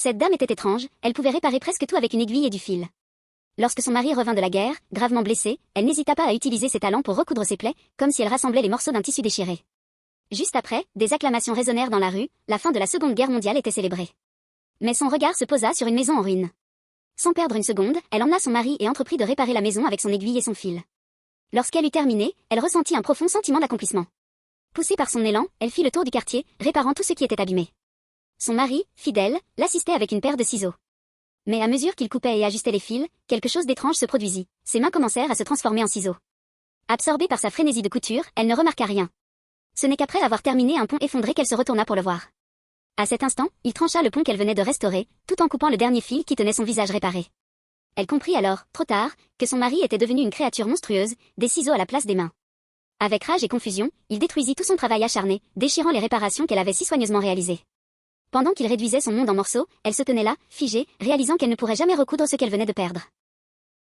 Cette dame était étrange, elle pouvait réparer presque tout avec une aiguille et du fil. Lorsque son mari revint de la guerre, gravement blessé, elle n'hésita pas à utiliser ses talents pour recoudre ses plaies, comme si elle rassemblait les morceaux d'un tissu déchiré. Juste après, des acclamations résonnèrent dans la rue, la fin de la Seconde Guerre mondiale était célébrée. Mais son regard se posa sur une maison en ruine. Sans perdre une seconde, elle emmena son mari et entreprit de réparer la maison avec son aiguille et son fil. Lorsqu'elle eut terminé, elle ressentit un profond sentiment d'accomplissement. Poussée par son élan, elle fit le tour du quartier, réparant tout ce qui était abîmé. Son mari, fidèle, l'assistait avec une paire de ciseaux. Mais à mesure qu'il coupait et ajustait les fils, quelque chose d'étrange se produisit. Ses mains commencèrent à se transformer en ciseaux. Absorbée par sa frénésie de couture, elle ne remarqua rien. Ce n'est qu'après avoir terminé un pont effondré qu'elle se retourna pour le voir. À cet instant, il trancha le pont qu'elle venait de restaurer, tout en coupant le dernier fil qui tenait son visage réparé. Elle comprit alors, trop tard, que son mari était devenu une créature monstrueuse, des ciseaux à la place des mains. Avec rage et confusion, il détruisit tout son travail acharné, déchirant les réparations qu'elle avait si soigneusement réalisées. Pendant qu'il réduisait son monde en morceaux, elle se tenait là, figée, réalisant qu'elle ne pourrait jamais recoudre ce qu'elle venait de perdre.